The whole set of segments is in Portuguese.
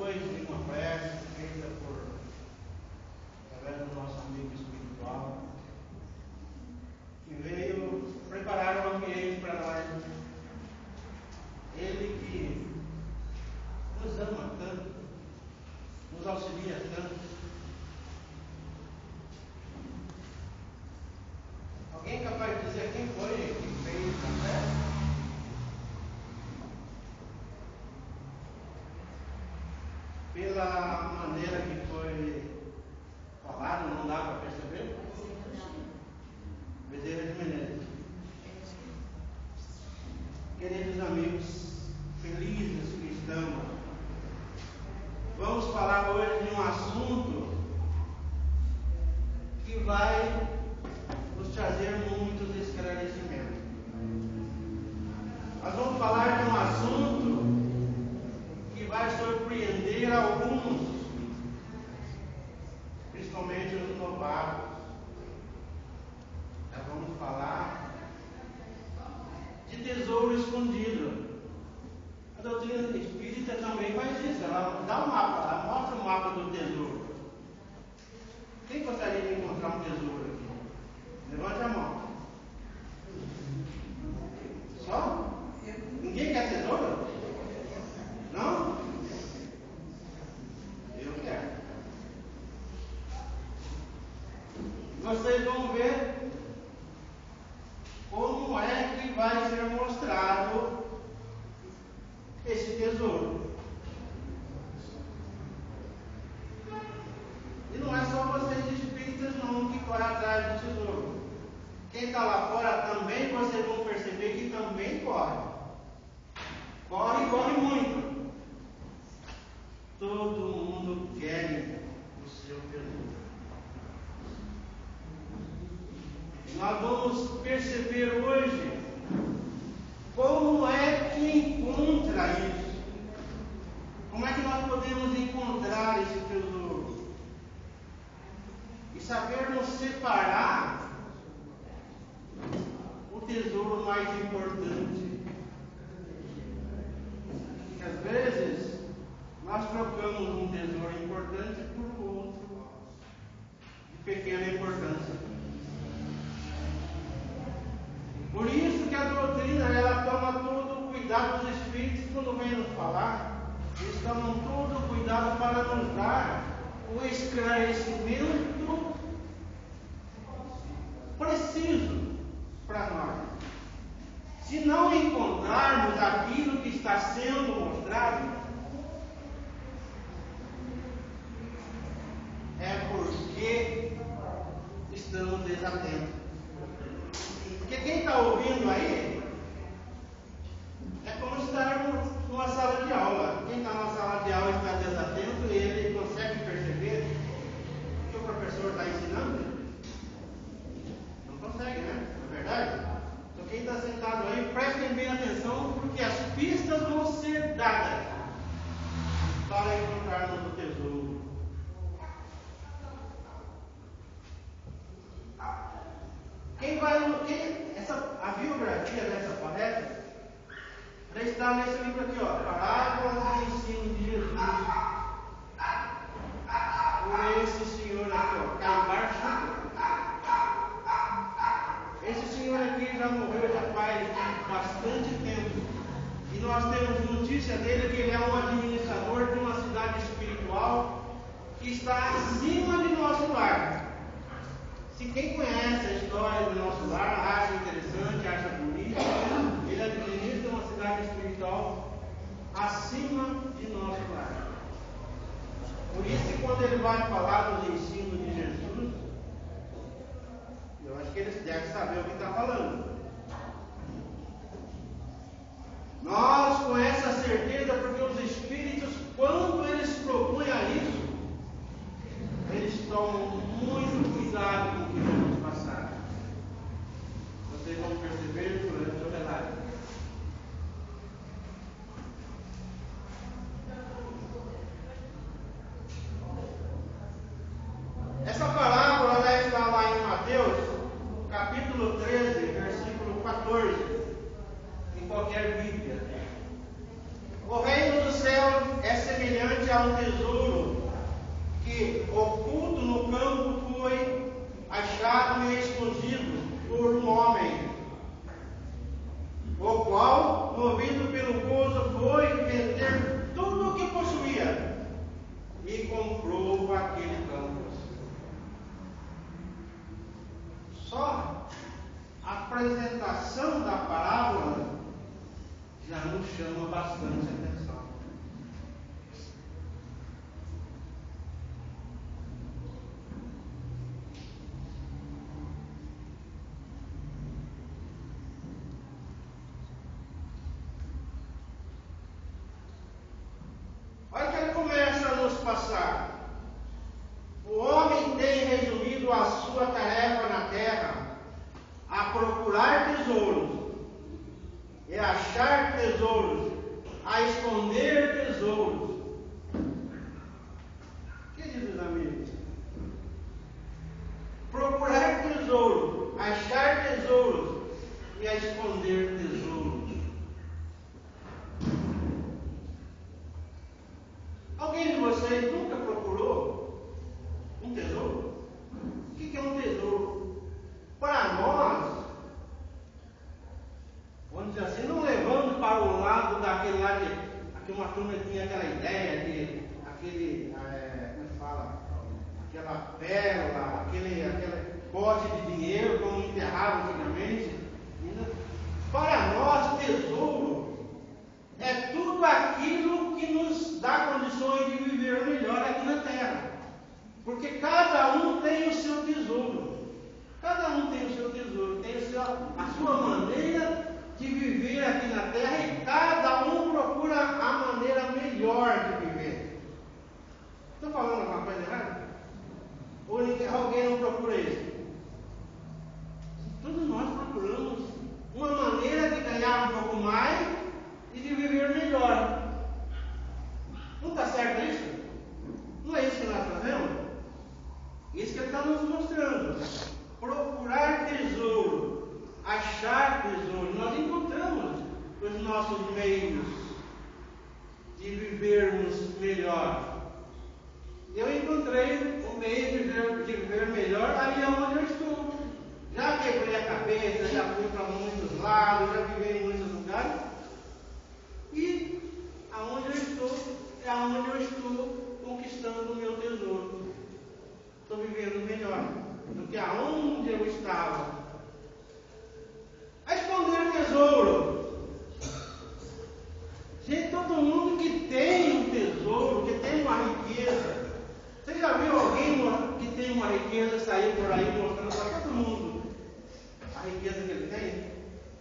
depois de uma prece feita através do nosso amigo espiritual, que veio preparar o ambiente para nós. Ele que nos ama tanto, nos auxilia tanto. Alguém é capaz de dizer quem foi que fez a festa? Pela maneira que foi falado, não dá para perceber? Bezerra de Menezes. Queridos amigos, felizes que estamos, vamos falar hoje de um assunto que vai nos trazer muitos esclarecimentos. Nós vamos falar de um assunto que vai surpreender alguns, principalmente os novatos. Nós vamos falar de tesouro escondido. A doutrina espírita também faz isso. Ela dá um mapa, ela mostra o mapa do tesouro. Quem gostaria de encontrar um tesouro aqui? Levante a mão. Só? Ninguém quer tesouro? Não? Eu quero. Vocês vão ver como é que vai ser mostrado esse tesouro. E não é só vocês espíritas não que correm atrás do tesouro. Quem está lá fora também, vocês vão perceber que também corre. Corre e corre muito. Todo mundo quer o seu tesouro. Nós vamos perceber hoje como é que encontra isso. Como é que nós podemos encontrar esse tesouro? E sabermos separar o tesouro mais importante. Porque às vezes nós trocamos um tesouro importante por outro de pequena importância. Por isso que a doutrina, ela toma todo o cuidado dos espíritos quando vem nos falar. Eles tomam todo o cuidado para nos dar o esclarecimento preciso para nós. Se não encontrarmos aquilo que está sendo mostrado, é porque estamos desatentos. Porque quem está ouvindo aí é como estarmos numa sala de aula. Quem está numa sala de aula e está desatento, ele consegue perceber o que o professor está ensinando? Não consegue, né? Não é verdade? Então quem está sentado aí, prestem bem atenção, porque as pistas vão ser dadas para encontrarmos o tesouro. A biografia dessa palestra já está nesse livro aqui, ó, Parábolas do Ensino de Jesus. Por esse senhor aqui, ó, Caibar Chuca. Esse senhor aqui já morreu já faz bastante tempo. E nós temos notícia dele que ele é um administrador de uma cidade espiritual que está acima de nosso lar. Se quem conhece a história do nosso lar, acha interessante, acha bonito, ele administra uma cidade espiritual acima de nosso lar. Por isso que quando ele vai falar dos ensinos de Jesus, eu acho que ele deve saber o que está falando. Nós, com essa certeza, porque os espíritos, quando eles propõem a isso, eles tomam muito cuidado com o que vamos passar. Vocês vão perceber durante o relato. Essa parábola ela está lá em Mateus, capítulo 13, versículo 14, em qualquer Bíblia. O reino dos que há um tesouro que oculto no campo foi achado e escondido por um homem, o qual, movido pelo gozo, foi vender tudo o que possuía e comprou aquele campo. Só a apresentação da parábola já nos chama bastante atenção. Olha que ele começa a nos passar. O homem tem resumido a sua tarefa na terra a procurar tesouros, e achar tesouros, a esconder tesouros. Queridos amigos, procurar tesouros, achar tesouros e a esconder tesouros. Alguém de vocês nunca procurou um tesouro? O que é um tesouro? Para nós, vamos dizer assim, não levando para o lado daquele lá que uma turma tinha aquela ideia de aquele, como é que fala? Aquela pérola, aquele pote de dinheiro como enterrava antigamente. Para nós, tesouro é tudo aquilo que nos dá condições de viver melhor aqui na terra. Porque cada um tem o seu tesouro. Cada um tem o seu tesouro, tem a sua maneira de viver aqui na terra, e cada um procura a maneira melhor de viver. Estou falando alguma coisa errada? Ou alguém não procura isso? Todos nós procuramos uma maneira de ganhar um pouco mais e de viver melhor. Não está certo isso? Não é isso que nós fazemos? Isso que ele está nos mostrando. Procurar tesouro, achar tesouro. Nós encontramos os nossos meios de vivermos melhor. Eu encontrei o meio de viver melhor ali onde eu estou. Já quebrei a cabeça, já fui para muitos lados, já vivi em muitos lugares. E aonde eu estou, é aonde eu estou conquistando o meu tesouro. Estou vivendo melhor do que aonde eu estava. A esconder tesouro. Gente, todo mundo que tem um tesouro, que tem uma riqueza. Você já viu alguém que tem uma riqueza sair por aí mostrando para todo mundo a riqueza que ele tem?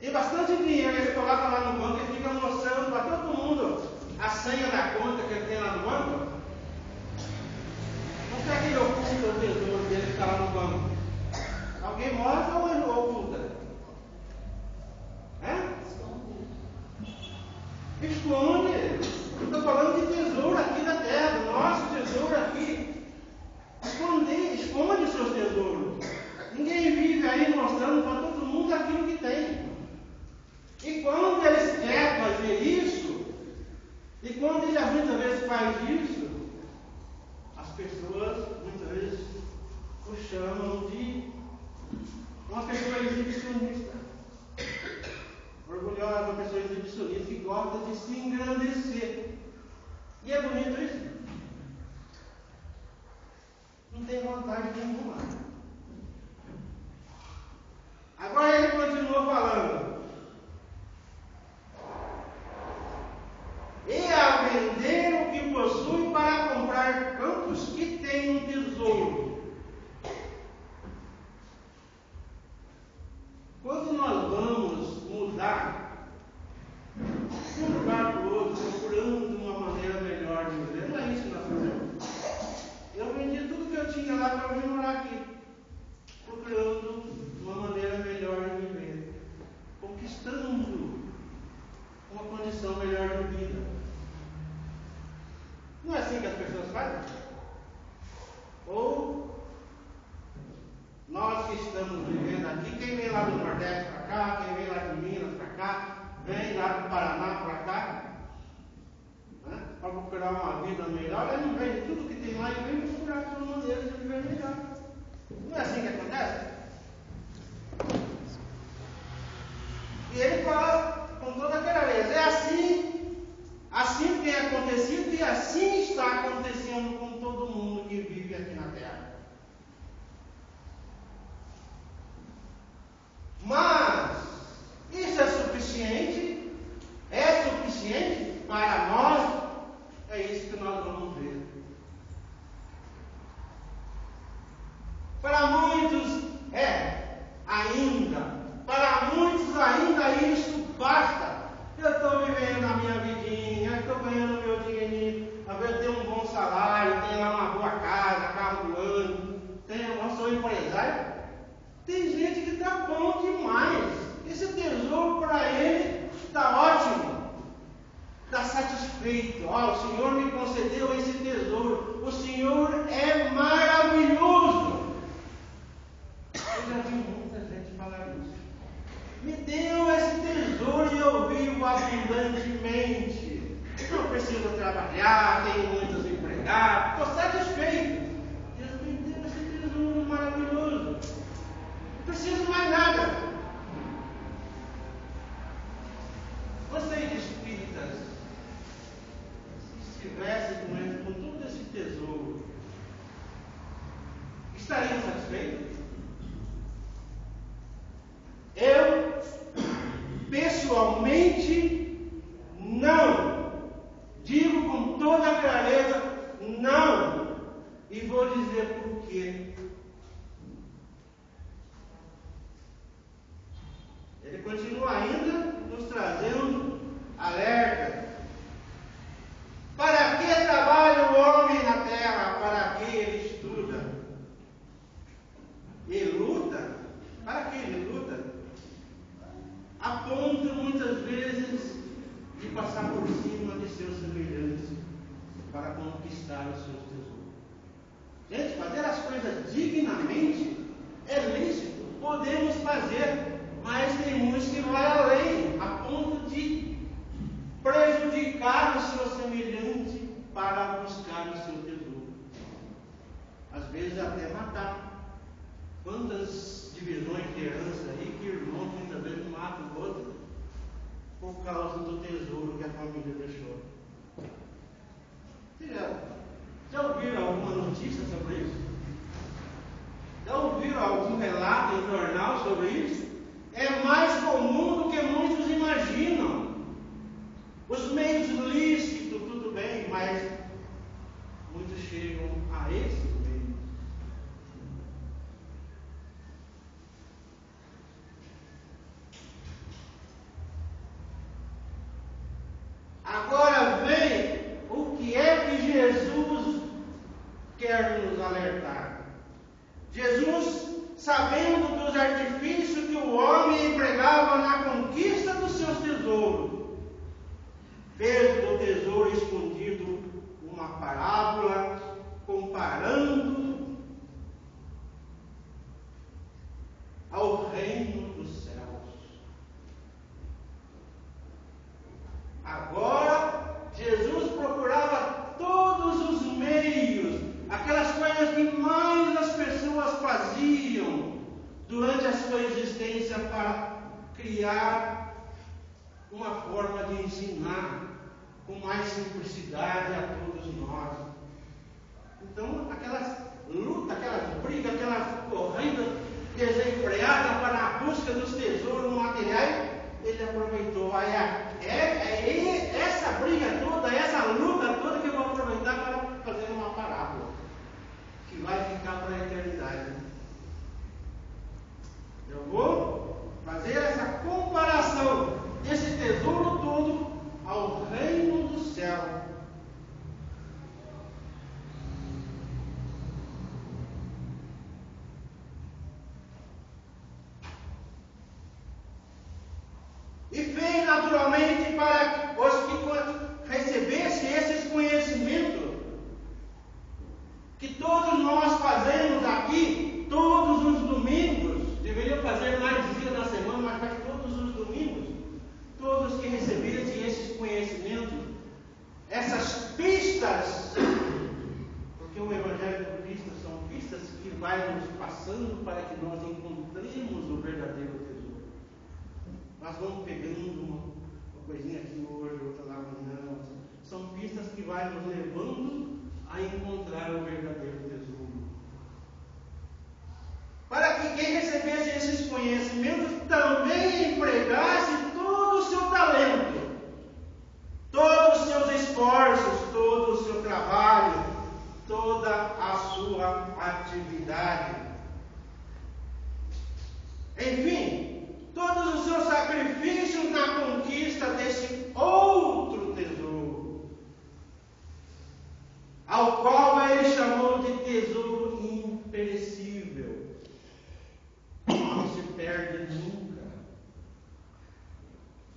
Tem bastante dinheiro, ele coloca lá no banco e fica mostrando para todo mundo a senha da conta que ele tem lá no banco. Não será que ele oculta o tesouro dele que está lá no banco? Alguém mostra ou ele oculta? Esconde. Estou falando de tesouro aqui da terra, do nosso tesouro aqui. Esconde os seus tesouros. Ninguém vive aí mostrando para todo mundo aquilo que tem. E quando eles querem fazer isso, e quando ele muitas vezes faz isso, as pessoas muitas vezes o chamam de uma pessoa exibicionista. Orgulhosa, uma pessoa exibicionista que gosta de se engrandecer. E é bonito isso? Não tem vontade nenhuma. Agora ele continua falando. E a vender o que possui para comprar campos que têm um tesouro. Quando nós vamos mudar de um lugar para o outro, procurando uma maneira melhor de viver, não é isso que nós fazemos. Eu vendi tudo que eu tinha lá para vir morar aqui, procurando uma maneira melhor de viver, conquistando uma condição melhor de vida. Não é assim que as pessoas fazem? Ou nós que estamos vivendo aqui, quem vem lá do Nordeste para cá, quem vem lá de Minas para cá, vem lá do Paraná para cá, para procurar uma vida melhor, ele não vende tudo que tem lá e vem procurar de uma maneira de viver melhor. Não é assim que acontece? E ele fala com toda clareza, é assim tem acontecido e assim está acontecendo com todo mundo que vive aqui na terra. Mas isso é suficiente? É suficiente para nós? É isso que nós vamos ver. Para muitos ainda. Para muitos ainda isso basta. Eu estou vivendo a minha vidinha, eu estou ganhando meu dinheirinho, eu tenho um bom salário, tenho lá uma boa casa, carro do ano, eu sou empresário. Tem gente que está bom demais. Esse tesouro para ele está ótimo. Está satisfeito. O Senhor me concedeu esse tesouro. O Senhor é maravilhoso. Eu já vi muita gente falar isso. Me deu esse tesouro e eu vivo abundantemente. Não preciso trabalhar, tenho muitos empregados, estou satisfeito. Deus me deu esse tesouro maravilhoso. Não preciso mais nada. Vocês espíritas, se estivessem com todo esse tesouro, estariam satisfeitos? Eu, pessoalmente, não. Digo com toda a clareza, não. E vou dizer por quê. Ele continua ainda nos trazendo alerta. Para que trabalha o homem na terra? Para que ele estuda? E luta? Para que ele luta? A ponto, muitas vezes, de passar por cima de seus semelhantes para conquistar os seus tesouros. Gente, fazer as coisas dignamente é lícito, podemos fazer, mas tem muitos que vai além, a ponto de prejudicar o seu semelhante para buscar o seu tesouro. Às vezes até matar. Quantas divisões de herança aí que irmãos muitas vezes matam o outro por causa do tesouro que a família deixou. Já ouviram alguma notícia sobre isso? Já ouviram algum relato em jornal sobre isso? É mais comum do que muitos imaginam. Os meios lícitos, tudo bem, mas muitos chegam a esses meios. Agora vem o que é que Jesus quer nos alertar. Jesus, sabendo dos artifícios que o homem empregava na conquista dos seus tesouros, fez do tesouro escondido uma parábola comparando ao reino dos céus. Agora, Jesus procurava todos os meios, aquelas coisas que mais as pessoas faziam durante a sua existência para criar uma forma de ensinar com mais simplicidade a todos nós. Então, aquelas lutas, aquelas brigas, aquelas corridas desenfreadas para a busca dos tesouros materiais, ele aproveitou. Essa briga toda, essa luta toda que eu vou aproveitar para fazer uma parábola que vai ficar para a eternidade. Eu vou fazer essa comparação desse tesouro todo ao reino do céu. E fez naturalmente para os que recebessem esses conhecimentos que todos nós fazemos aqui, todos os domingos. Deveria fazer mais dias na semana, mas faz todos os domingos. Todos que recebessem esses conhecimentos, essas Nós vamos pegando uma coisinha aqui hoje, outra lá amanhã. São pistas que vai nos levando a encontrar o verdadeiro tesouro. Para que quem recebesse esses conhecimentos também empregasse todo o seu talento, todos os seus esforços, todo o seu trabalho, toda a sua atividade. Enfim, todos os seus sacrifícios na conquista desse outro tesouro, ao qual ele chamou de tesouro imperecível. Não se perde nunca.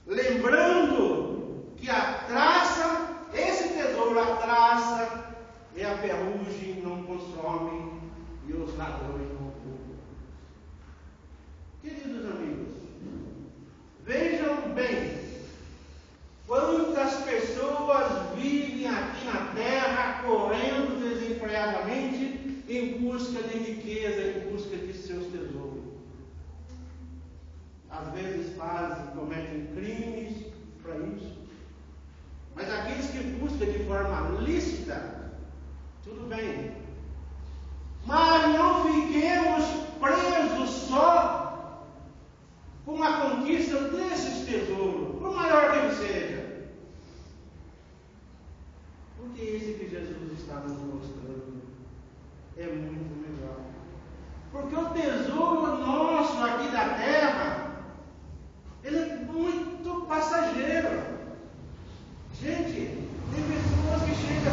Lembrando que a traça, esse tesouro, a traça e a ferrugem não consomem e os ladrões não roubam. Queridos amigos, vejam bem quantas pessoas vivem aqui na terra correndo desenfreadamente em busca de riqueza, em busca de seus tesouros. Às vezes cometem crimes para isso. Mas aqueles que buscam de forma lícita, tudo bem. Mas não fiquemos presos só com a conquista desses tesouros, por maior que ele seja. Porque esse que Jesus está nos mostrando é muito melhor. Porque o tesouro nosso aqui da terra, ele é muito passageiro. Gente, tem pessoas que chegam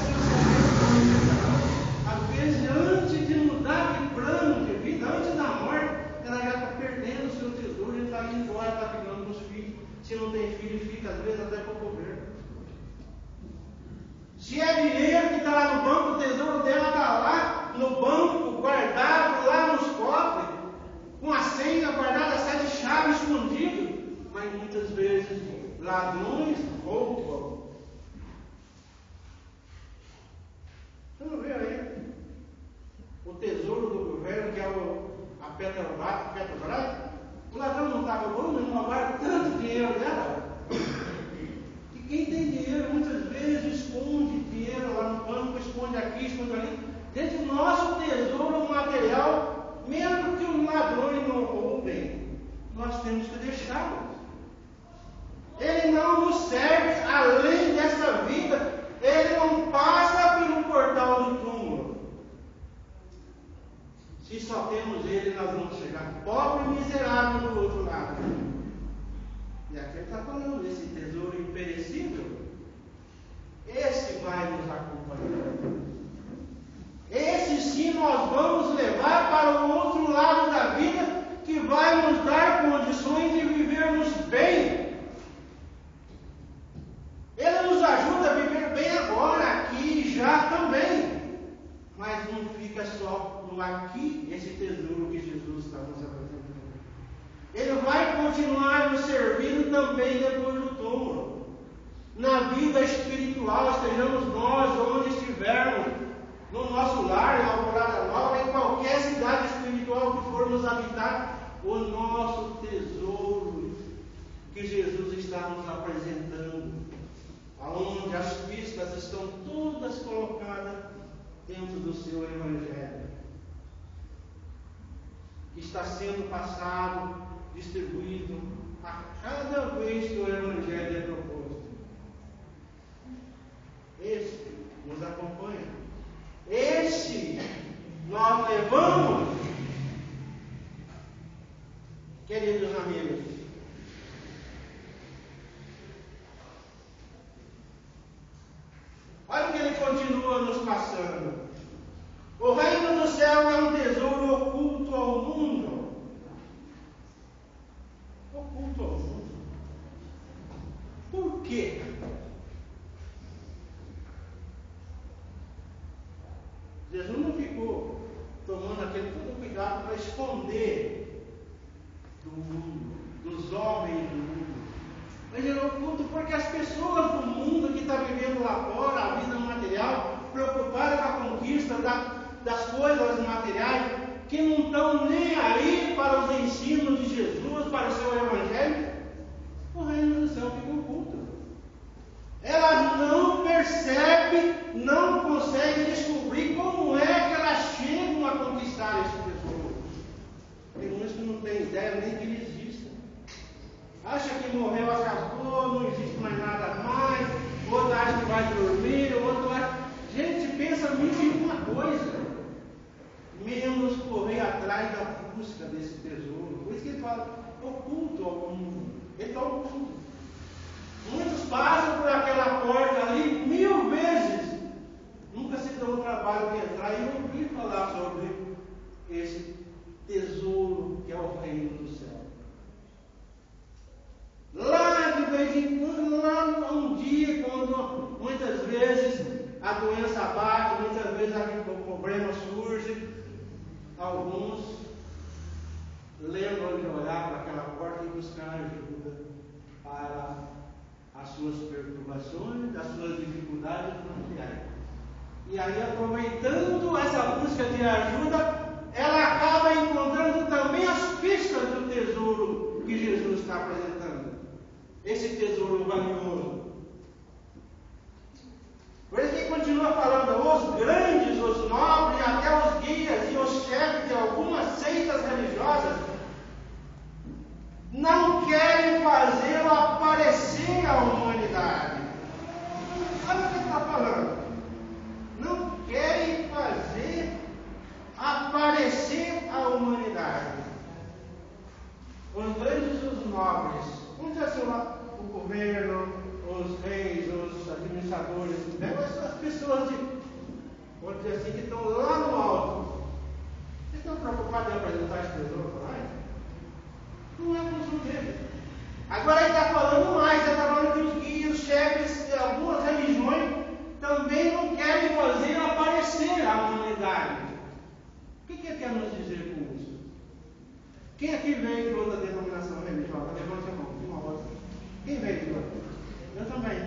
a às vezes antes de mudar de plano de vida, antes da morte, ela já está perdendo o seu tesouro e está indo embora, está ficando com os filhos. Se não tem filho, fica às vezes até para o governo. Se é dinheiro que está lá no banco, o tesouro dela está lá no banco, guardado lá nos cofres, com a senha guardada, 7 chaves escondidas. Mas muitas vezes ladrões roubam. Você não vê aí o tesouro do governo, que é a Petrobras? O ladrão não está roubando, não roubaram tanto dinheiro dela. E quem tem dinheiro muitas vezes esconde dinheiro lá no banco, esconde aqui, esconde ali. Dentro do nosso tesouro material, mesmo que os ladrões não roubem, nós temos que deixá-lo. Ele não nos serve além dessa vida. Ele não passa pelo portal do túmulo. Se só temos ele, nós vamos chegar pobre e miserável do outro lado. E aqui ele está falando desse tesouro imperecível. Esse vai nos acompanhar. Esse sim nós vamos levar para o outro lado da vida, que vai nos dar condições de vivermos bem. Ele nos ajuda a viver bem agora, aqui e já também. Mas não fica só no aqui, esse tesouro que Jesus está nos apresentando. Ele vai continuar nos servindo também depois do túmulo. Na vida espiritual, estejamos nós onde estivermos, no nosso lar, na Alvorada Nova, em qualquer cidade espiritual que formos habitar, o nosso tesouro que Jesus está nos apresentando, onde as pistas estão todas colocadas dentro do seu Evangelho, que está sendo passado, distribuído a cada vez que o Evangelho é proposto. Esse nos acompanha. Esse nós levamos, queridos amigos. Olha o que ele continua nos passando. O reino do céu é um tesouro oculto ao mundo. Oculto ao mundo. Por quê? Jesus não ficou tomando aquele todo cuidado para esconder do mundo, dos homens do mundo. Mas ele é oculto porque as pessoas do mundo que estão vivendo lá fora, a vida material, preocupadas com a conquista das coisas materiais, que não estão nem aí para os ensinos de Jesus, para o seu Evangelho, o reino do céu fica oculto. Ela não percebe, não consegue descobrir como é que elas chegam a conquistar esse tesouro. Tem uns que não tem ideia nem que ele exista. Acha que morreu, acabou, não existe mais nada mais. Outro acha que vai dormir, outro acha... Gente, pensa muito em uma coisa. Menos correr atrás da busca desse tesouro. Por isso que ele fala, oculto ao mundo. Ele está oculto. Muitos passam por aquela porta ali 1000 vezes. Nunca se dão o trabalho de entrar e ouvir falar sobre esse tesouro que é o reino do céu. Lá de vez em quando, lá um dia, quando muitas vezes a doença bate, muitas vezes o problema surge, alguns lembram de olhar para aquela porta e buscar ajuda para as suas perturbações, as suas dificuldades familiares. E aí, aproveitando essa busca de ajuda, ela acaba encontrando também as pistas do tesouro que Jesus está apresentando. Esse tesouro valioso. Por isso que ele continua falando, os grandes, os nobres, até os guias e os chefes de algumas seitas religiosas não querem fazê-lo aparecer à humanidade. Olha o que ele está falando. Não querem fazer aparecer à humanidade. Os grandes e os nobres, vamos dizer assim, o governo, os reis, os administradores, as pessoas vamos dizer assim, que estão lá no alto, eles estão preocupados em apresentar esse tesouro para nós? Não é função deles. Agora ele está falando mais, ele está falando que os guias, os chefes de algumas religiões também não querem fazer aparecer a humanidade. O que ele quer nos dizer com isso? Quem aqui veio de outra denominação religiosa? Levante a mão, uma outra. Quem veio de outra? Eu também.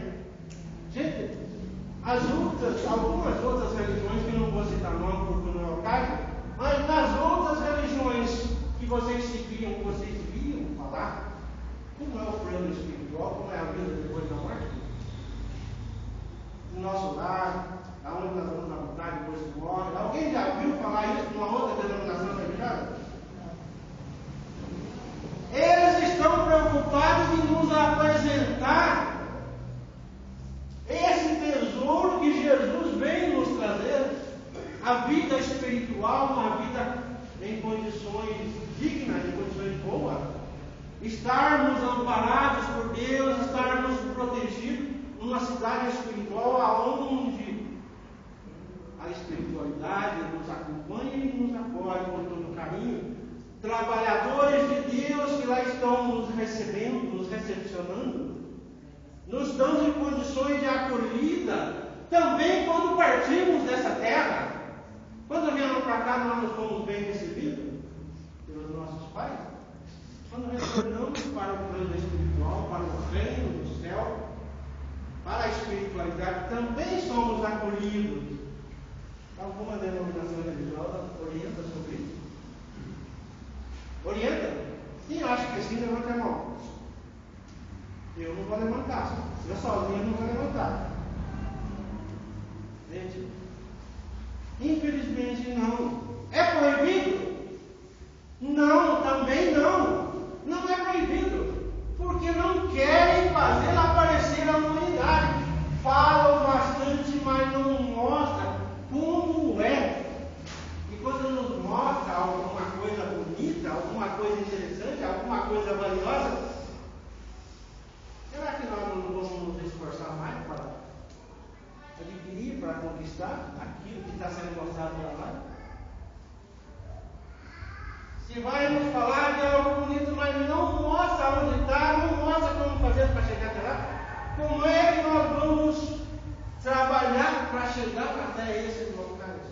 Gente, algumas outras religiões, que não vou citar nome porque não é o caso, mas nas outras religiões que vocês seguiam, que vocês viam falar, como é o plano espiritual, como é a vida depois da morte? No nosso lar, aonde nós vamos habitar depois que morre. Alguém já viu falar isso numa outra denominação religiosa? Eles estão preocupados em nos apresentar esse tesouro que Jesus vem nos trazer, a vida espiritual, uma vida em condições dignas, em condições boas, estarmos amparados por Deus, estarmos protegidos numa cidade espiritual onde a espiritualidade nos acompanha e nos apoia com todo carinho, trabalhadores de Deus que lá estão nos recebendo, nos recepcionando, nos dando em condições de acolhida, também quando partimos dessa terra. Quando viemos para cá, nós nos fomos bem recebidos pelos nossos pais. Quando retornamos para o plano espiritual, para o reino do céu, para a espiritualidade, também somos acolhidos. Alguma denominação religiosa orienta sobre isso? Orienta? Quem acha que sim, levanta a mão. Eu não vou levantar. Eu sozinho não vou levantar. Gente, infelizmente não. É proibido? Não, também não. Não é proibido. Porque não querem fazer aparecer a humanidade. Falam bastante, mas não mostram como é. E quando nos mostra alguma coisa bonita, alguma coisa interessante, alguma coisa valiosa, será que nós não vamos nos esforçar mais para adquirir, para conquistar aquilo que está sendo mostrado para nós? Se vai nos falar de algo bonito, mas não mostra onde está, não mostra como fazer para chegar até lá, como é que nós vamos trabalhar para chegar até esses locais?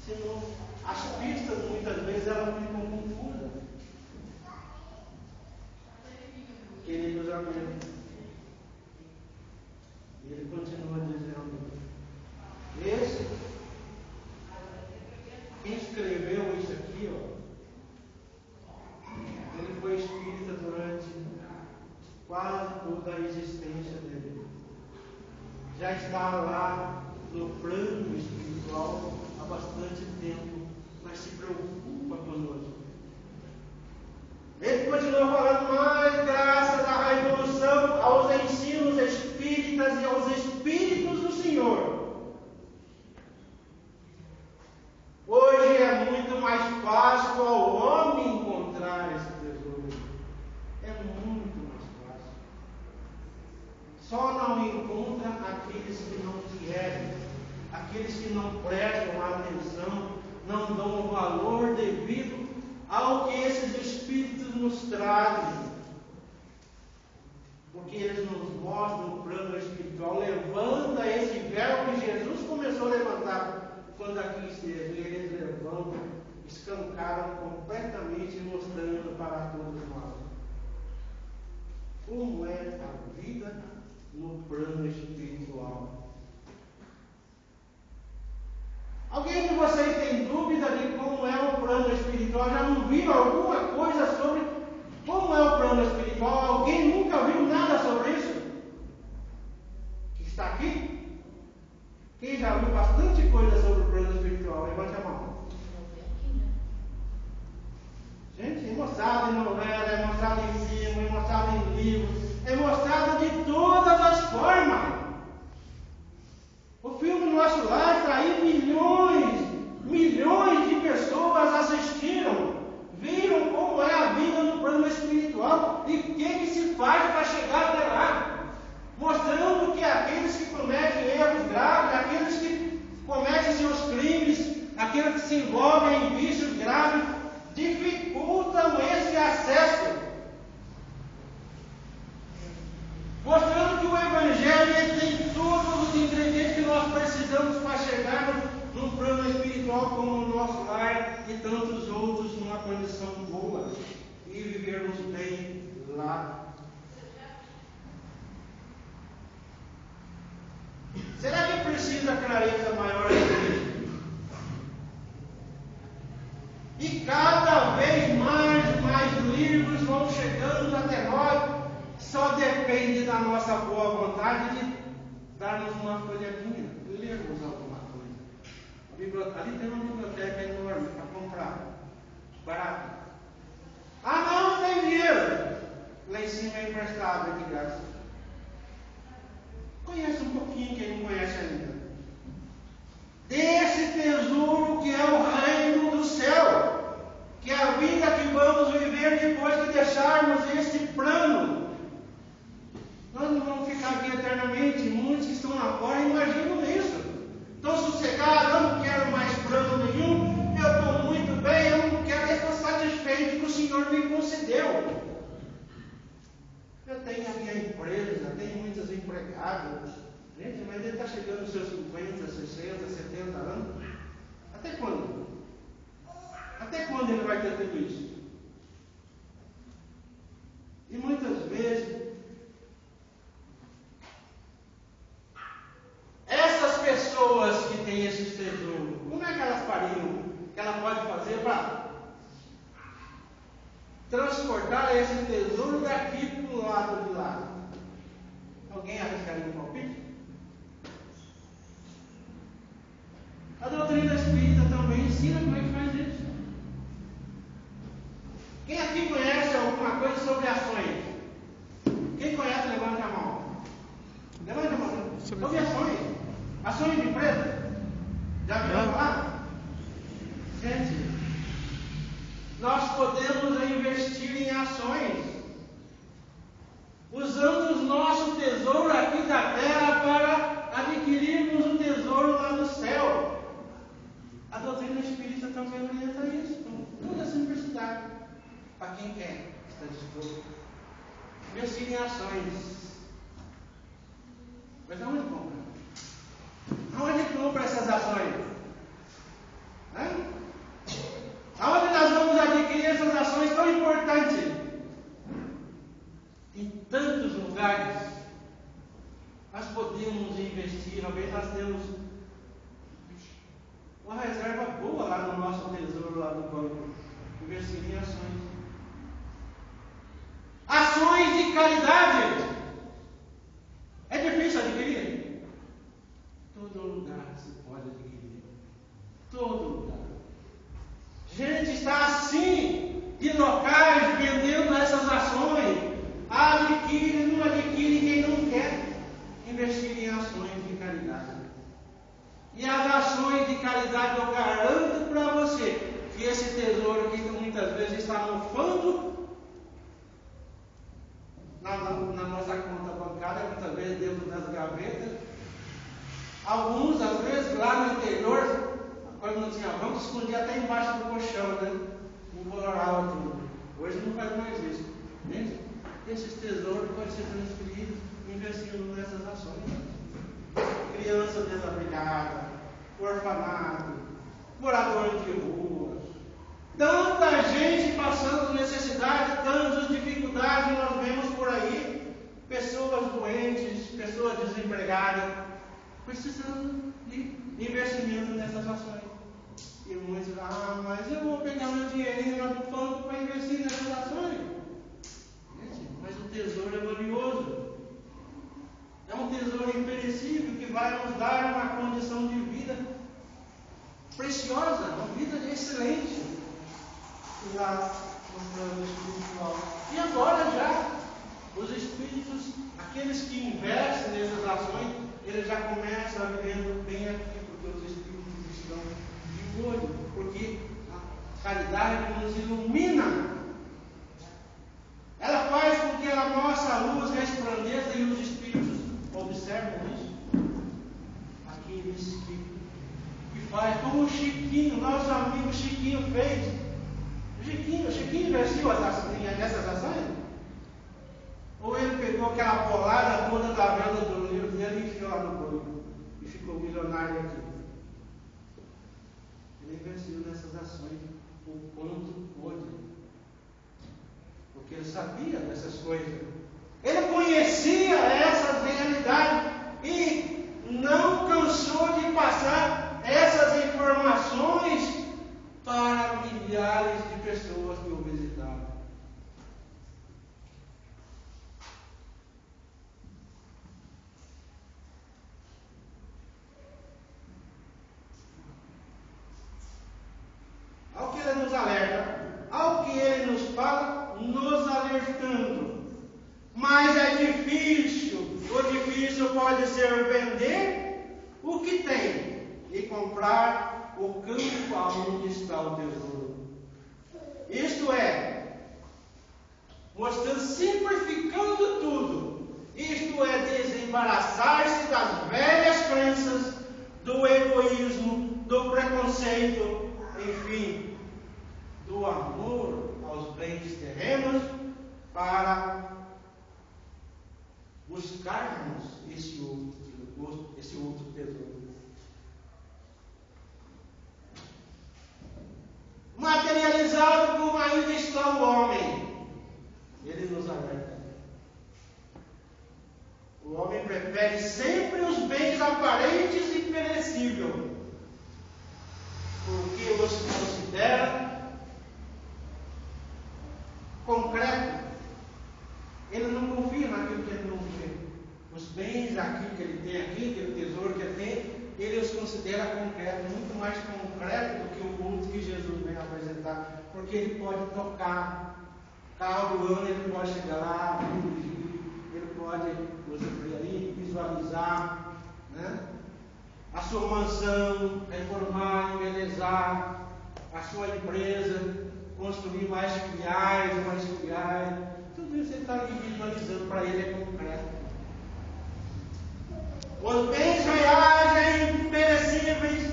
Se não, as pistas muitas vezes elas ficam confusas. Queridos amigos, ele continua dizendo, quem escreveu isso aqui, ele foi espírita durante quase que não prestam atenção, não dão o valor devido ao que esses espíritos nos trazem. Porque eles nos mostram o plano espiritual, levanta esse véu que Jesus começou a levantar quando aqui esteve. Eles levantam, escancaram completamente, mostrando para todos nós como é a vida no plano espiritual. Alguém de vocês tem dúvida de como é o plano espiritual? Já não viram alguma coisa sobre como é o plano espiritual? Alguém nunca viu nada sobre isso? Que está aqui? Quem já viu bastante coisa sobre o plano espiritual? Levante a mão. Gente, é mostrado em novela, é mostrado em filme, é mostrado em livros, é mostrado de todas as formas. O filme Nosso Lar está aí, milhões de pessoas assistiram, viram como é a vida no plano espiritual e o que se faz para chegar até lá, mostrando que aqueles que cometem erros graves, aqueles que cometem seus crimes, aqueles que se envolvem em vícios graves, dificultam esse acesso, mostrando que o Evangelho tem todos os ingredientes que nós precisamos para chegarmos num plano espiritual como o Nosso Lar e tantos outros numa condição boa e vivermos bem lá. Será que precisa clareza maior aqui? E cada vez mais livros vão chegando até nós. Só depende da nossa boa vontade de darmos uma folhadinha, lermos alguma coisa. Ali tem uma biblioteca enorme para comprar, barato. Ah, não tem dinheiro. Lá em cima é emprestado, é de graça. Conhece um pouquinho quem não conhece ainda. Desse tesouro que é o reino do céu, que é a vida que vamos viver depois que deixarmos esse plano. Nós não vamos ficar aqui eternamente. Muitos que estão lá fora imaginam isso. Estou sossegado, eu não quero mais plano nenhum, eu estou muito bem, eu não quero, eu estou satisfeito que o Senhor me concedeu. Eu tenho a minha empresa, tenho muitos empregados. Gente, mas ele está chegando aos seus 50, 60, 70 anos. Até quando? Até quando ele vai ter tudo isso? E muitas vezes essas pessoas que têm esses tesouros, como é que elas fariam? Que ela pode fazer para transportar esse tesouro daqui para o lado de lá? Alguém arriscaria um palpite? A doutrina espírita também ensina como é que faz isso. Quem aqui conhece alguma coisa sobre ações? Quem conhece, levanta a mão. Levanta a mão. Sobre ações. Ações de empresa. Já viram falar? Gente, nós podemos investir em ações, usando o nosso tesouro aqui da terra para adquirirmos o tesouro lá no céu. A doutrina espírita também orienta isso, com toda a simplicidade, para quem quer, está disposto. Investir em ações. Mas aonde compra? Aonde compra essas ações? Aonde nós vamos adquirir essas ações tão importantes? Em tantos lugares. Nós podemos investir, talvez nós temos uma reserva boa lá no nosso tesouro, lá no banco. Investir em ações. Ações de caridade. É difícil adquirir? Todo lugar se pode adquirir. Todo lugar. Gente está assim, de locais vendendo essas ações. Adquire, não adquire quem não quer. Investir em ações de caridade. E as ações de caridade eu garanto para você que esse tesouro que muitas vezes está no fundo, na nossa conta bancária, muitas vezes dentro das gavetas, alguns às vezes lá no interior assim, vamos esconder até embaixo do colchão, né? Embolorava tudo. Hoje não faz mais isso. Gente, esses tesouros podem ser transferidos investindo nessas ações. Criança desabrigada, orfanato, morador de rua. Tanta gente passando necessidade, tantas dificuldades nós vemos por aí. Pessoas doentes, pessoas desempregadas, precisando de investimento nessas ações. E muitos, mas eu vou pegar meu dinheirinho lá do banco para investir nessas ações. Gente, mas o tesouro é valioso. É um tesouro imperecível que vai nos dar uma condição de vida preciosa, uma vida excelente. Lá no plano espiritual. E agora já, os espíritos, aqueles que investem nessas ações, eles já começam a vivendo bem aqui, porque os espíritos estão de olho, porque a caridade nos ilumina. Ela faz com que a nossa luz resplandeça e os espíritos observam isso. Aqueles que faz como o Chiquinho, nosso amigo Chiquinho fez. Chiquinho investiu nessas ações? Ou ele pegou aquela bolada toda da venda do livro dele e enfiou lá no banco e ficou milionário aqui? Ele investiu nessas ações o quanto pôde, porque ele sabia dessas coisas, ele conhecia essas realidades e não cansou de passar essas informações para milhares de pessoas que o visitavam. Ao que ele nos alerta, ao que ele nos fala, nos alertando. Mas é difícil, o difícil pode ser vender o que tem e comprar o campo onde está o tesouro. Isto é, mostrando, simplificando tudo. Isto é, desembaraçar-se das velhas crenças, do egoísmo, do preconceito, enfim, do amor aos bens terrenos, para buscarmos esse outro tesouro. Materializado como ainda está o homem. Ele nos alerta. O homem prefere sempre os bens aparentes e perecíveis, porque os considera concreto. Ele não confia naquilo que ele não vê. Os bens, aquilo que ele tem aqui, aquele tesouro que ele tem, ele os considera concreto, muito mais concreto do que o outro que Jesus vem apresentar, porque ele pode tocar. Cada ano ele pode chegar lá, ele pode visualizar, né? A sua mansão, reformar, embelezar a sua empresa, construir mais filiais, tudo isso ele está visualizando, para ele é concreto. Os bens reais e imperecíveis,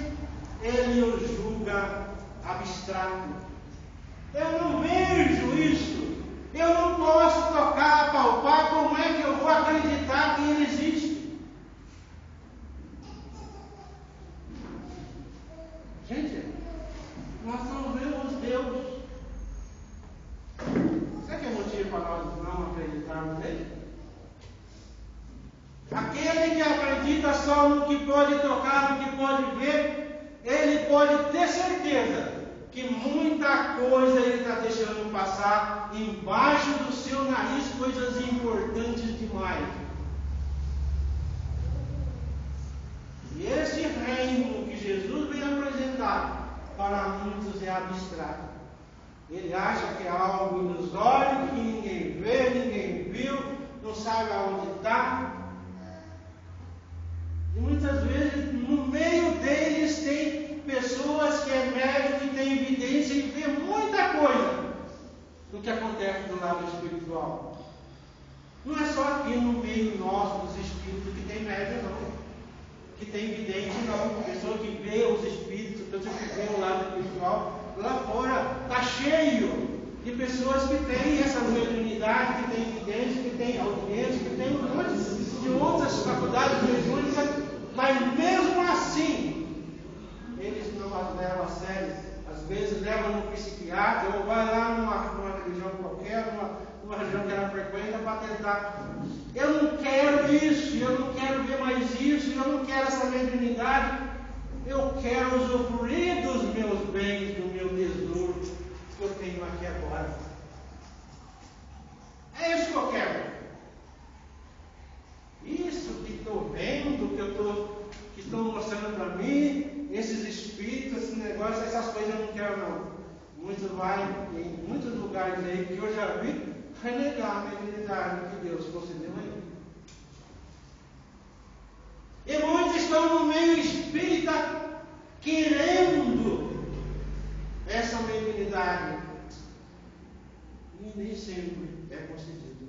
ele os julga abstrato. Eu não vejo isso. Eu não posso tocar, palpar. Como é que eu vou acreditar que ele existe? Gente, nós não vemos Deus. Será que é motivo para nós não acreditarmos nele? Aquele que acredita só no que pode tocar, no que pode ver, ele pode ter certeza que muita coisa ele está deixando passar embaixo do seu nariz, coisas importantes demais. E esse reino que Jesus vem apresentar, para muitos é abstrato. Ele acha que é algo ilusório, que ninguém vê, ninguém viu, não sabe aonde está. E muitas vezes no meio deles tem pessoas que é médico, que tem evidência e vê muita coisa do que acontece do lado espiritual. Não é só aqui no meio nosso dos espíritos que tem médico, não. Que tem vidente, não. Pessoa que vê os espíritos, pessoa que vê o cheio de pessoas que têm essa mediunidade, que têm evidência, que têm audiência, que têm um monte de outras faculdades mediúnicas, mas mesmo assim, eles não as levam a sério. Às vezes levam no psiquiatra ou vai lá numa religião qualquer, numa religião que ela frequenta, para tentar. Eu não quero isso, eu não quero ver mais isso, eu não quero essa mediunidade. Eu quero usufruir dos meus bens, do meu tesouro que eu tenho aqui agora. É isso que eu quero. Isso que estou vendo, que estão mostrando para mim, esses espíritos, esse negócio, essas coisas eu não quero não. Muitos vai em muitos lugares aí que eu já vi renegar a mediunidade que Deus concedeu a ele. E muitos estão no meio espírita querendo essa mediunidade. E nem sempre é concedido.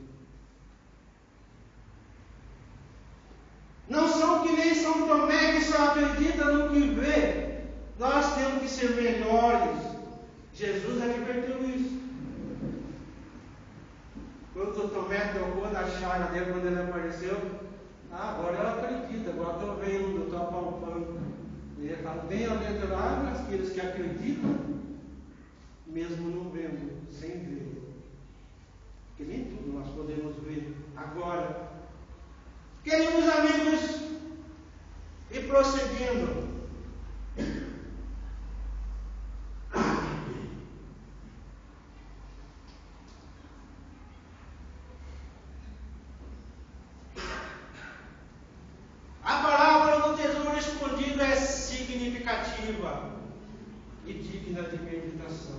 Não são que nem São Tomé, que só acredita no que vê. Nós temos que ser melhores. Jesus advertiu isso. Quando o Tomé tocou na chaga dele, quando ele apareceu, agora eu acredito, agora estou vendo, estou apalpando. E ele fala, bem-aventurados aqueles que acreditam, mesmo não vendo, sem ver. Porque nem tudo nós podemos ver agora. Queridos amigos, e prosseguindo, a parábola do tesouro escondido é significativa e digna de meditação.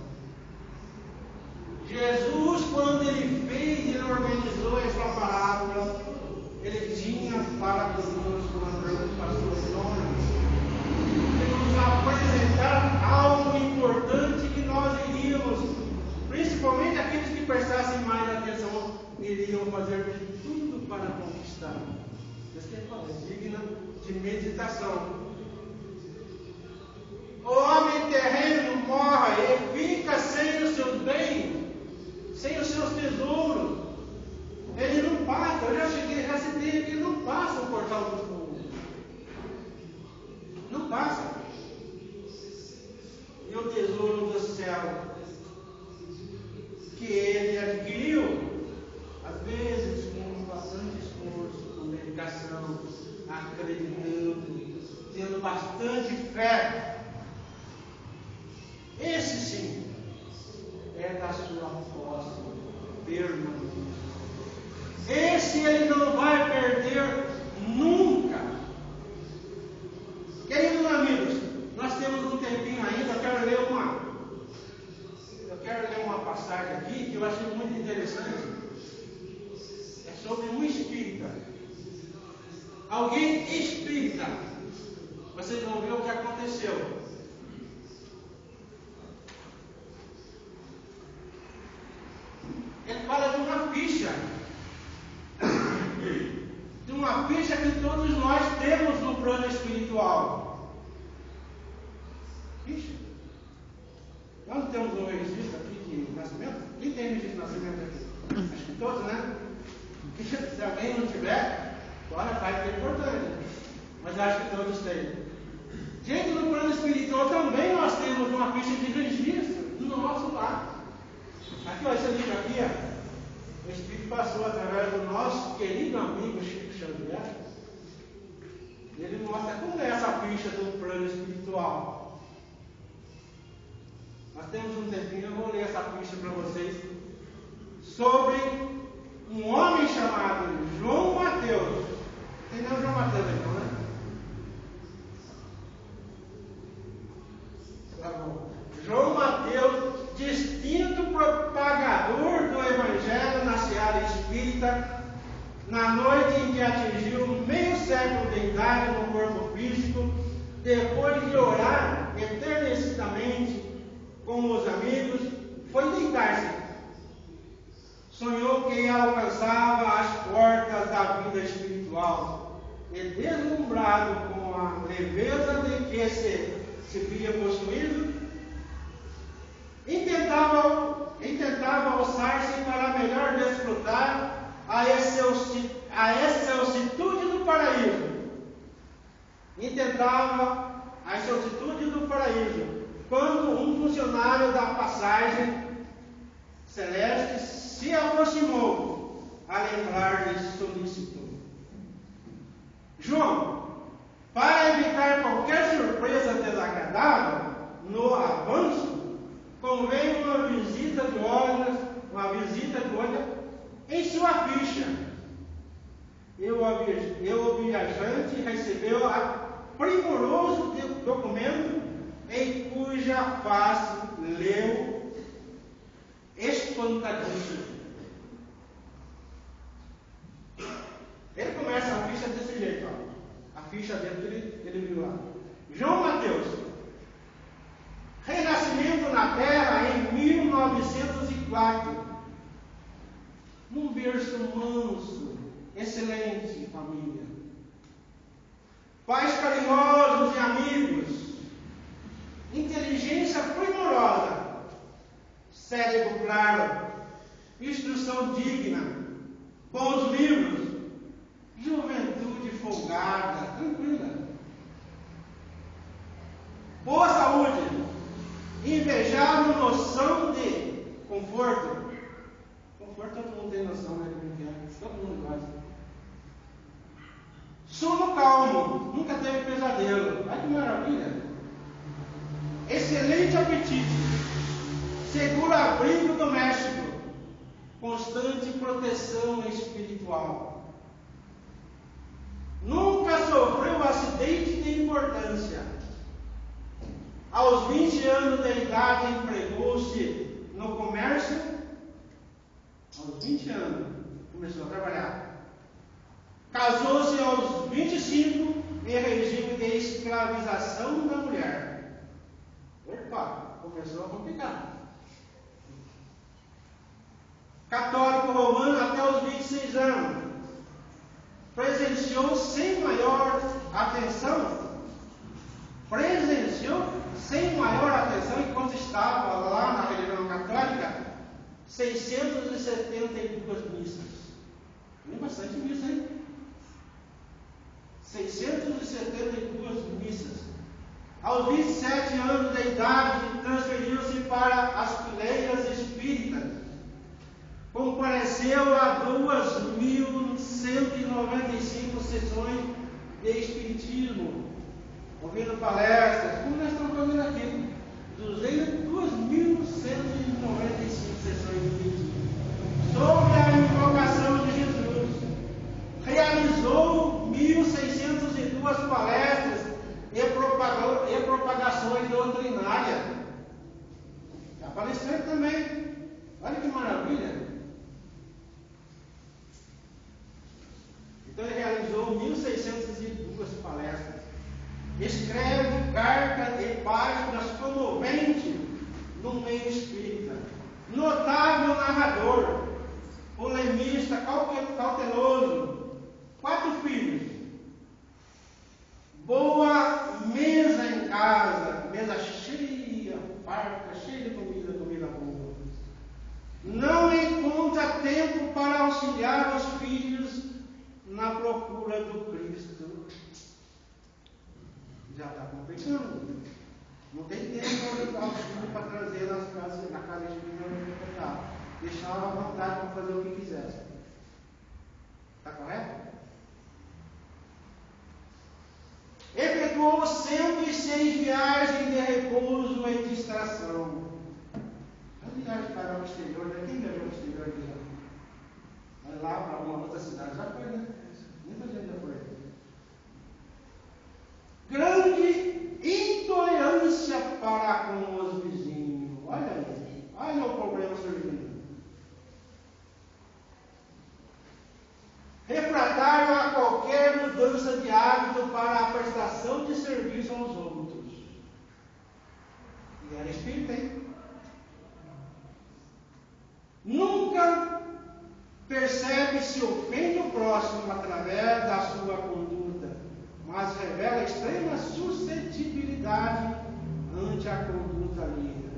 Jesus, quando ele organizou essa parábola, ele tinha para conosco, mandando para suas nomes, nos apresentar algo importante que nós iríamos, principalmente aqueles que prestassem mais atenção, iriam fazer de tudo para conquistar. Isso que ele fala, é digna de meditação. O homem terreno morre e fica sem os seus bens, sem os seus tesouros. Ele não passa, eu já citei aqui, ele não passa o portal do fundo. Não passa. E o tesouro do céu, que ele adquiriu, às vezes com bastante esforço, com dedicação, acreditando, tendo bastante fé. Esse sim é da sua posse permanente. Esse ele não vai perder nunca. Queridos amigos, nós temos um tempinho ainda, eu quero ler uma passagem aqui que eu achei muito interessante. É sobre um espírita. Alguém espírita. Vocês vão ver o que aconteceu. Ele fala de uma ficha. De uma ficha que todos nós temos no plano espiritual. Ficha. Nós não temos um registro aqui de nascimento? Quem tem registro de nascimento aqui? Acho que todos, né? Se alguém não tiver, olha, faz que é importante. Mas acho que todos têm. Gente, no plano espiritual também nós temos uma ficha de registro no nosso lar. Aqui, ó, esse livro aqui, ó. O Espírito passou através do nosso querido amigo Chico Xavier. Ele mostra como é essa ficha do plano espiritual. Nós temos um tempinho, eu vou ler essa ficha para vocês. Sobre um homem chamado João Mateus. Entendeu João Mateus então, né? Tá bom. João Mateus, distinto propagador do Evangelho na seara espírita, na noite em que atingiu meio século de idade no corpo físico, depois de orar enternecidamente com os amigos, foi deitar-se. Sonhou que alcançava as portas da vida espiritual e, deslumbrado com a leveza de que se via possuído, intentava alçar-se para melhor desfrutar a excelsitude do paraíso. Intentava a excelsitude do paraíso, quando um funcionário da passagem celeste se aproximou a lembrar-lhe solícito. João, para evitar qualquer surpresa desagradável no avanço, convém uma visita de olho em sua ficha. E o viajante recebeu primoroso documento em cuja face leu espantadíssimo. Ele começa a ficha desse jeito, ó. A ficha dele, ele viu lá. João Mateus, renascimento na Terra em 1904. Num berço manso, excelente família. Pais carinhosos e amigos. Inteligência primorosa. Cérebro claro. Instrução digna. Bons livros. Juventude folgada, tranquila. Boa saúde. Invejável noção de conforto. Conforto todo mundo tem noção, né? Todo mundo gosta. Sono calmo, nunca teve pesadelo. Ai que maravilha! Excelente apetite, seguro abrigo doméstico, constante proteção espiritual. Nunca sofreu acidente de importância. Aos 20 anos de idade empregou-se no comércio. Aos 20 anos começou a trabalhar. Casou-se aos 25 em regime de escravização da mulher. Opa, começou a complicar. Católico romano até os 26 anos. Presenciou sem maior atenção, enquanto estava lá na religião católica, 672 missas. Tem bastante missa, hein? 672 missas. Aos 27 anos de idade, transferiu-se para as fileiras espíritas. Compareceu a 2.195 sessões de espiritismo, ouvindo palestras, como nós estamos fazendo aqui. 2.195 sessões de espiritismo sobre a invocação de Jesus. Realizou 1.602 palestras e propagações doutrinárias. Está palestrando também. Olha que maravilha. Então ele realizou 1.602 palestras. Escreve cartas e páginas comoventes no meio espírita. Notável narrador, polemista, cauteloso. 4 filhos. Boa mesa em casa, mesa cheia, farta, cheia de comida boa. Não encontra tempo para auxiliar os filhos na procura do Cristo. Já está complicando. Não tem tempo para levar os filhos para trazer na casa espírita. Deixava à vontade para fazer o que quisesse. Está correto? Efetuou 106 viagens de repouso e distração. As viagens para o exterior, né? Quem viajou ao exterior aqui já? Vai lá para uma outra cidade. Já foi, né? Muita gente já foi. Grande intolerância para com os vizinhos. Olha aí. Olha o problema surgindo. Refratário a qualquer mudança de hábito para a prestação de serviço aos outros. E era espírita, hein? Nunca percebe se ofende o próximo através da sua conduta, mas revela extrema suscetibilidade ante a conduta alheia.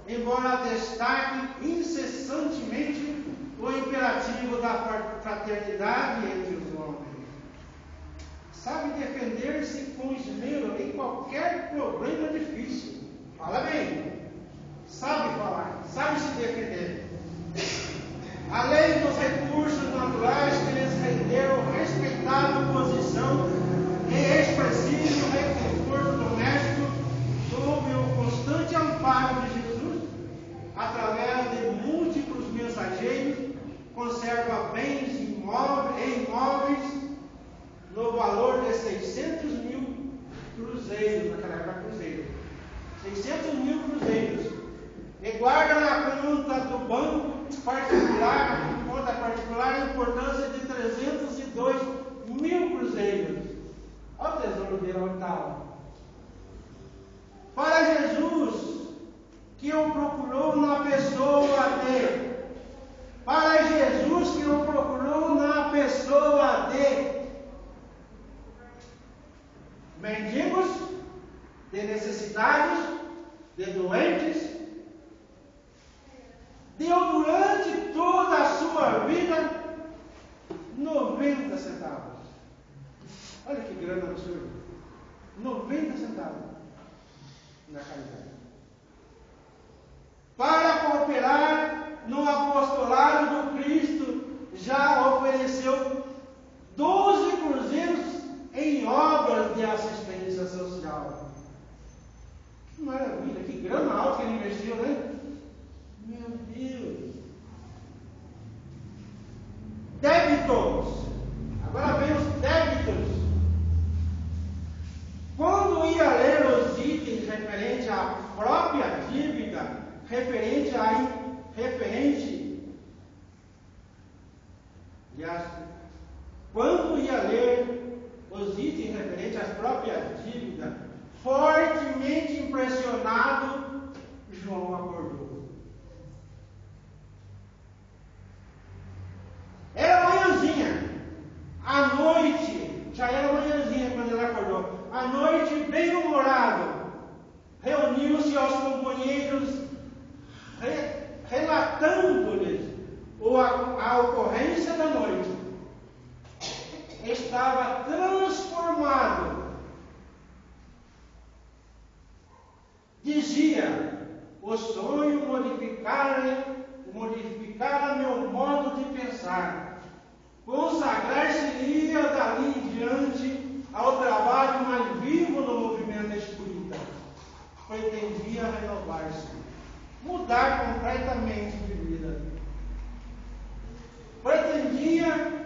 embora destaque incessantemente o imperativo da fraternidade entre os homens. Sabe defender-se com esmero em qualquer problema difícil. Fala bem. Sabe falar, sabe se defender. Além dos recursos naturais que lhes renderam respeitável posição e expressivo reconforto doméstico, sob o constante amparo de Jesus, através de múltiplos mensageiros, conserva bens imóveis no valor de 600 mil cruzeiros, naquela época cruzeiro, 600 mil cruzeiros, e guarda na conta do banco particular, a importância de 302 mil cruzeiros. Olha o tesouro dele onde estava. Para Jesus, que o procurou na pessoa de. Para Jesus, que o procurou na pessoa de mendigos, de necessidades, de doentes, deu durante toda a sua vida 90 centavos. Olha que grana absurda. 90 centavos na caridade. Para cooperar no apostolado do Cristo, já ofereceu 12 cruzeiros em obras de assistência social. Que maravilha, que grana alta que ele investiu, né? Meu Deus! Débitos. Agora vem os débitos. Quando ia ler os itens referentes à própria dívida, quando ia ler os itens referentes à própria dívida, fortemente impressionado, João acordou. Era manhãzinha, à noite, já era manhãzinha quando ele acordou. À noite, bem humorado, reuniu-se aos companheiros, relatando-lhes a ocorrência da noite. Estava transformado. Dizia: o sonho modificara meu modo de pensar. Consagrar-se-ia dali em diante ao trabalho mais vivo no movimento espírita. Pretendia renovar-se, mudar completamente de vida. Pretendia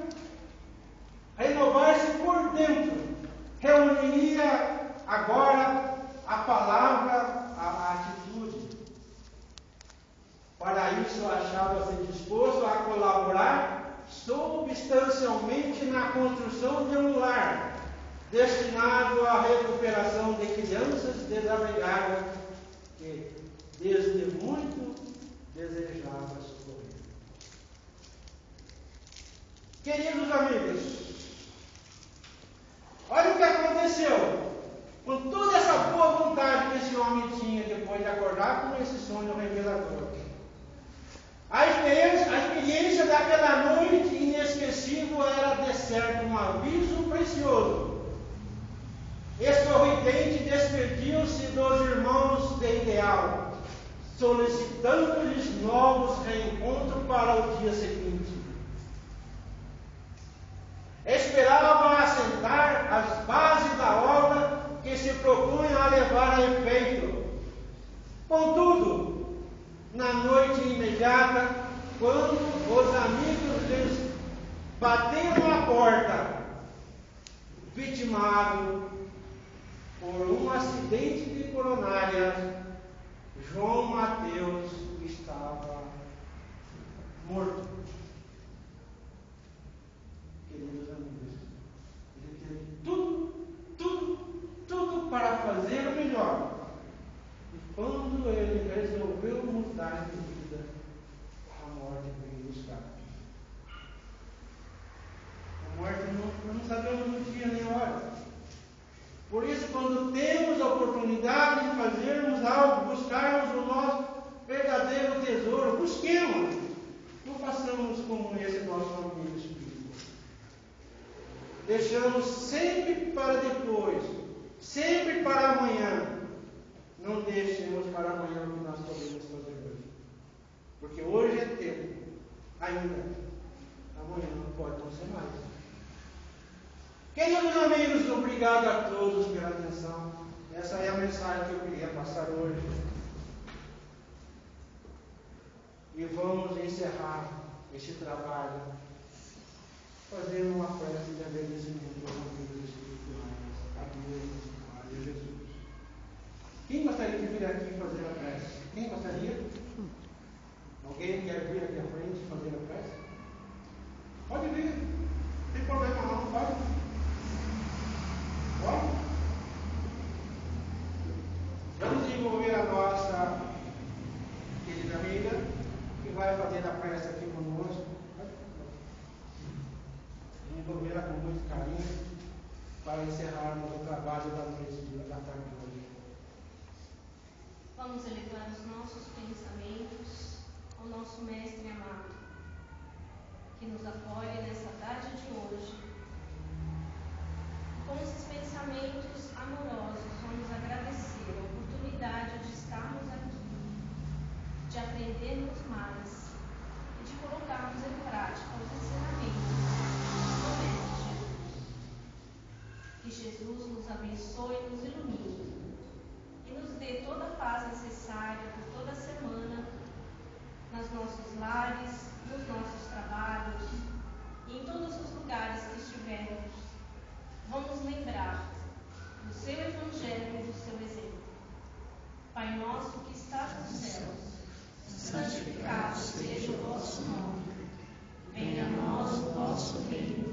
renovar-se por dentro. Reuniria agora a palavra, a atitude. Para isso, achava-se disposto a colaborar substancialmente na construção de um lar destinado à recuperação de crianças desabrigadas que, desde muito, desejava socorrer. Queridos amigos, olha o que aconteceu com toda essa boa vontade que esse homem tinha depois de acordar com esse sonho revelador. A experiência daquela noite inesquecível era, de certo, um aviso precioso. E sorridente despediu-se dos irmãos de ideal, solicitando-lhes novos reencontros para o dia seguinte. Esperava assentar as bases da obra que se propunha a levar a efeito. Contudo, na noite imediata, quando os amigos lhes bateram a porta, vitimado por um acidente de coronária, João Mateus estava morto. Queridos amigos, ele teve tudo para fazer o melhor. E quando ele resolveu mudar de vida, a morte veio buscar. A morte não sabemos o dia nem a hora. Por isso, quando temos a oportunidade de fazermos algo, buscarmos o nosso, tesouro, busquemos. Não façamos como esse nosso amigo espírito. Deixamos sempre para depois, sempre para amanhã. Não deixemos para amanhã o que nós podemos fazer hoje. Porque hoje é tempo, ainda. Amanhã não pode não ser mais. Queridos amigos, obrigado a todos pela atenção. Essa é a mensagem que eu queria passar hoje. E vamos encerrar este trabalho fazendo uma prece de agradecimento aos amigos espirituais, a Deus, a Jesus. Quem gostaria de vir aqui fazer a prece? Quem gostaria? Alguém quer vir aqui à frente fazer a prece? Pode vir. Não tem problema não, pode. Pode? Vamos envolver a nossa querida amiga, que vai fazer a prece aqui conosco. Envolver-la com muito carinho para encerrarmos o trabalho da noite da tarde de hoje. Vamos elevar os nossos pensamentos ao nosso Mestre amado, que nos apoia nessa tarde de hoje. Com esses pensamentos amorosos, vamos agradecer a oportunidade de estarmos aqui, de aprendermos mais e de colocarmos em prática os ensinamentos do Mestre Jesus. Que Jesus nos abençoe e nos ilumine. E nos dê toda a paz necessária por toda a semana, nos nossos lares, nos nossos trabalhos e em todos os lugares que estivermos. Vamos lembrar do seu Evangelho e do seu exemplo. Pai nosso que estás nos céus, santificado seja o vosso nome. Venha a nós o vosso reino.